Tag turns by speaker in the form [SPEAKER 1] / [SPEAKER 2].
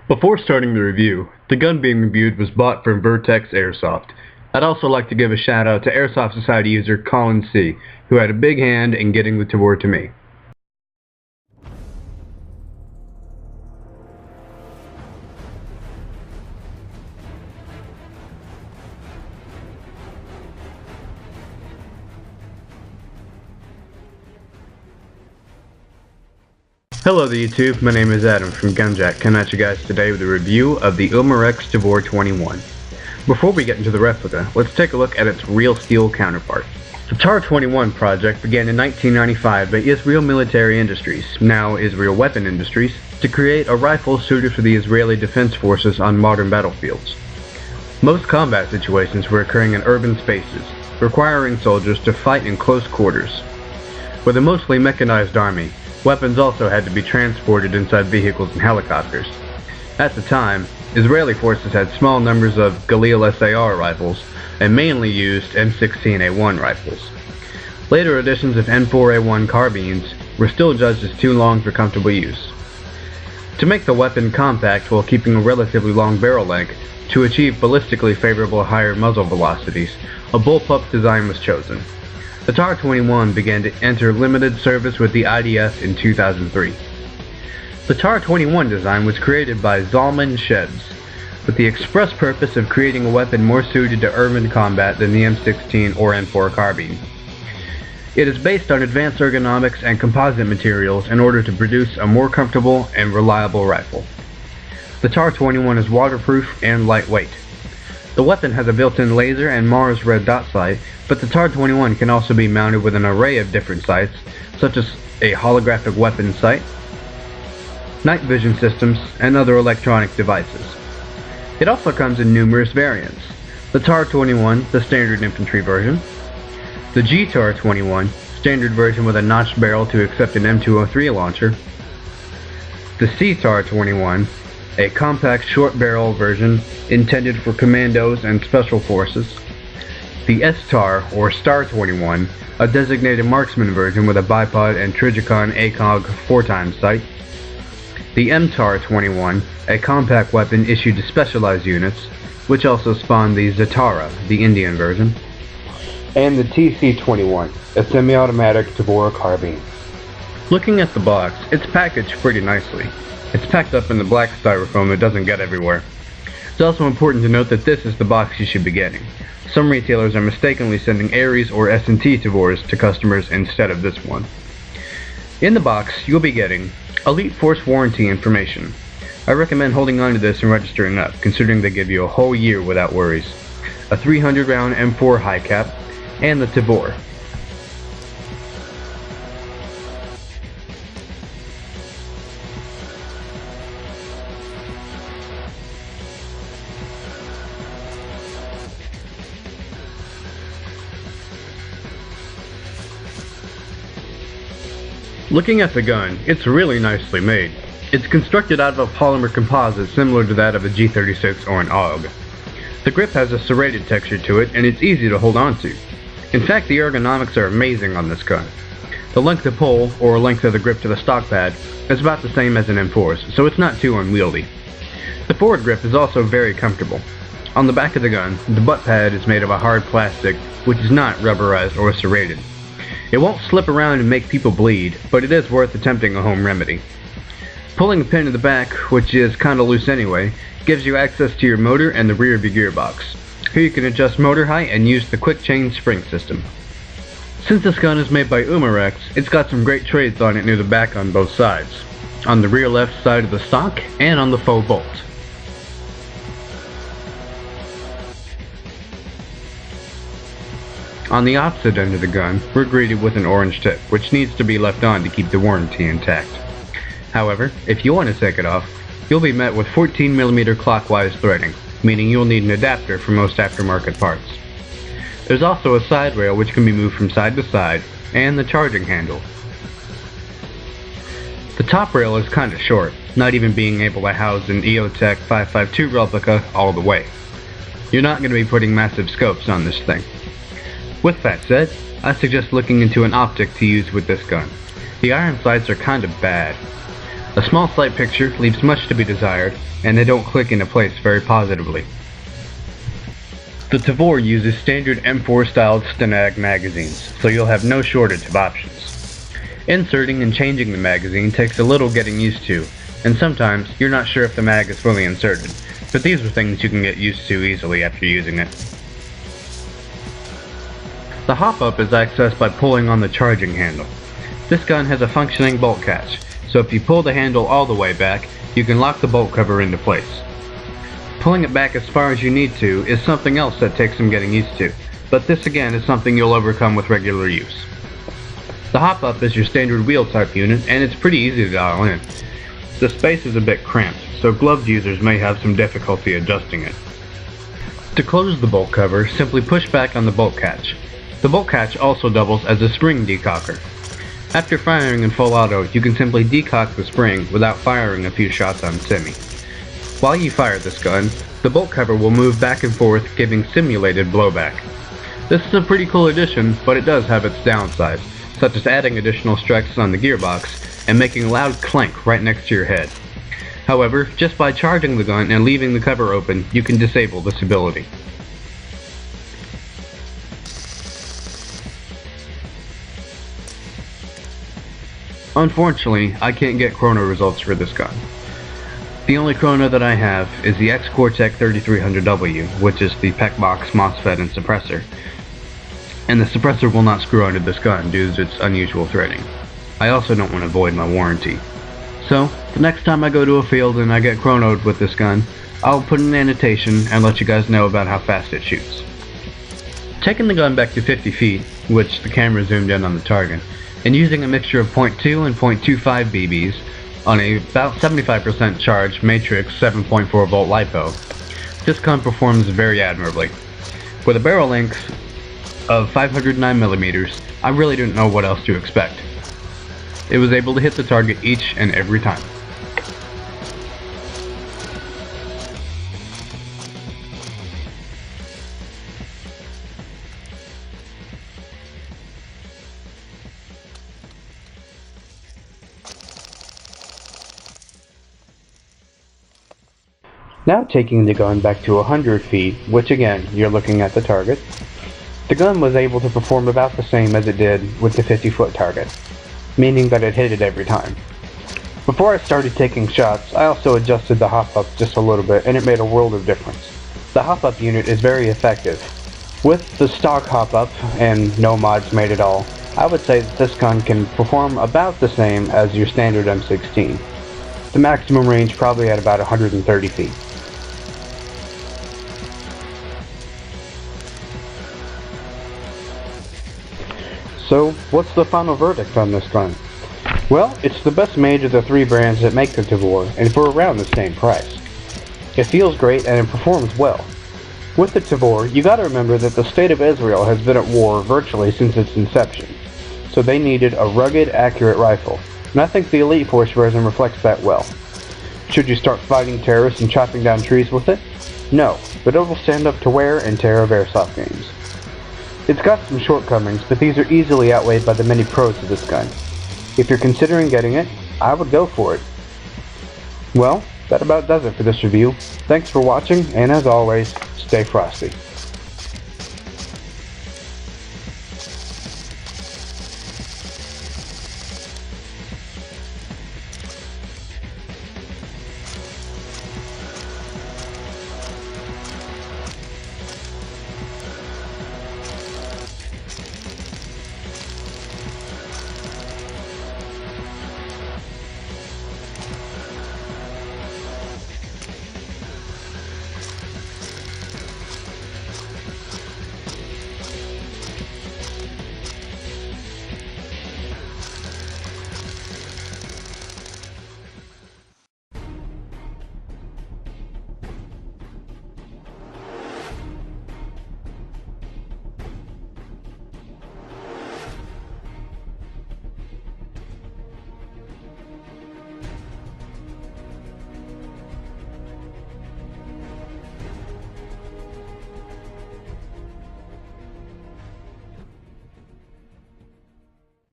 [SPEAKER 1] Before starting the review, the gun being reviewed was bought from Vertex Airsoft. I'd also like to give a shout out to Airsoft Society user Colin C., who had a big hand in getting the Tavor to me. Hello there YouTube, my name is Adam from Gunjack, coming at you guys today with a review of the Umarex Tavor 21. Before we get into the replica, let's take a look at its real steel counterpart. The TAR 21 project began in 1995 by Israel Military Industries, now Israel Weapon Industries, to create a rifle suited for the Israeli Defense Forces on modern battlefields. Most combat situations were occurring in urban spaces, requiring soldiers to fight in close quarters. With a mostly mechanized army, weapons also had to be transported inside vehicles and helicopters. At the time, Israeli forces had small numbers of Galil SAR rifles and mainly used M16A1 rifles. Later editions of M4A1 carbines were still judged as too long for comfortable use. To make the weapon compact while keeping a relatively long barrel length to achieve ballistically favorable higher muzzle velocities, a bullpup design was chosen. The TAR 21 began to enter limited service with the IDF in 2003. The TAR 21 design was created by Zalman Sheds, with the express purpose of creating a weapon more suited to urban combat than the M16 or M4 carbine. It is based on advanced ergonomics and composite materials in order to produce a more comfortable and reliable rifle. The TAR 21 is waterproof and lightweight. The weapon has a built-in laser and Mars red dot sight, but the TAR 21 can also be mounted with an array of different sights, such as a holographic weapon sight, night vision systems, and other electronic devices. It also comes in numerous variants. The TAR 21, the standard infantry version, the GTAR 21, standard version with a notched barrel to accept an M203 launcher, the CTAR 21, a compact short barrel version intended for commandos and special forces, the STAR or Star 21, a designated marksman version with a bipod and Trijicon ACOG 4x sight, the MTAR 21, a compact weapon issued to specialized units, which also spawned the Zatara, the Indian version, and the TC-21, a semi-automatic Tavor carbine. Looking at the box, it's packaged pretty nicely. It's packed up in the black styrofoam that doesn't get everywhere. It's also important to note that this is the box you should be getting. Some retailers are mistakenly sending Ares or S&T Tavors to customers instead of this one. In the box, you'll be getting Elite Force warranty information. I recommend holding on to this and registering up, considering they give you a whole year without worries. A 300 round M4 high cap, and the Tavor. Looking at the gun, it's really nicely made. It's constructed out of a polymer composite similar to that of a G36 or an AUG. The grip has a serrated texture to it and it's easy to hold on to. In fact, the ergonomics are amazing on this gun. The length of pull, or length of the grip to the stock pad, is about the same as an M4's, so it's not too unwieldy. The forward grip is also very comfortable. On the back of the gun, the butt pad is made of a hard plastic, which is not rubberized or serrated. It won't slip around and make people bleed, but it is worth attempting a home remedy. Pulling a pin in the back, which is kinda loose anyway, gives you access to your motor and the rear of your gearbox. Here you can adjust motor height and use the quick chain spring system. Since this gun is made by Umarex, it's got some great traits on it near the back on both sides. On the rear left side of the stock, and on the faux bolt. On the opposite end of the gun, we're greeted with an orange tip, which needs to be left on to keep the warranty intact. However, if you want to take it off, you'll be met with 14mm clockwise threading, meaning you'll need an adapter for most aftermarket parts. There's also a side rail which can be moved from side to side, and the charging handle. The top rail is kinda short, not even being able to house an EOTech 552 replica all the way. You're not going to be putting massive scopes on this thing. With that said, I suggest looking into an optic to use with this gun. The iron sights are kind of bad. A small slight picture leaves much to be desired, and they don't click into place very positively. The Tavor uses standard M4 styled Stenag magazines, so you'll have no shortage of options. Inserting and changing the magazine takes a little getting used to, and sometimes you're not sure if the mag is fully inserted, but these are things you can get used to easily after using it. The hop-up is accessed by pulling on the charging handle. This gun has a functioning bolt catch, so if you pull the handle all the way back, you can lock the bolt cover into place. Pulling it back as far as you need to is something else that takes some getting used to, but this again is something you'll overcome with regular use. The hop-up is your standard wheel type unit, and it's pretty easy to dial in. The space is a bit cramped, so gloved users may have some difficulty adjusting it. To close the bolt cover, simply push back on the bolt catch. The bolt catch also doubles as a spring decocker. After firing in full auto, you can simply decock the spring without firing a few shots on semi. While you fire this gun, the bolt cover will move back and forth, giving simulated blowback. This is a pretty cool addition, but it does have its downsides, such as adding additional stresses on the gearbox and making a loud clank right next to your head. However, just by charging the gun and leaving the cover open, you can disable this ability. Unfortunately, I can't get chrono results for this gun. The only chrono that I have is the X-Cortec 3300W, which is the PEC box, MOSFET, and suppressor. And the suppressor will not screw onto this gun due to its unusual threading. I also don't want to void my warranty. So, the next time I go to a field and I get chronoed with this gun, I'll put an annotation and let you guys know about how fast it shoots. Taking the gun back to 50 feet, which the camera zoomed in on the target, and using a mixture of .2 and .25 BBs on a about 75% charged Matrix 7.4 volt LiPo, this gun performs very admirably. With a barrel length of 509mm, I really didn't know what else to expect. It was able to hit the target each and every time. Now taking the gun back to 100 feet, which again, you're looking at the target, the gun was able to perform about the same as it did with the 50-foot target, meaning that it hit it every time. Before I started taking shots, I also adjusted the hop-up just a little bit, and it made a world of difference. The hop-up unit is very effective. With the stock hop-up, and no mods made at all, I would say that this gun can perform about the same as your standard M16. The maximum range probably at about 130 feet. So, what's the final verdict on this gun? Well, it's the best made of the three brands that make the Tavor, and for around the same price. It feels great and it performs well. With the Tavor, you gotta remember that the state of Israel has been at war virtually since its inception, so they needed a rugged, accurate rifle, and I think the Elite Force version reflects that well. Should you start fighting terrorists and chopping down trees with it? No, but it will stand up to wear and tear of airsoft games. It's got some shortcomings, but these are easily outweighed by the many pros of this gun. If you're considering getting it, I would go for it. Well, that about does it for this review. Thanks for watching, and as always, stay frosty.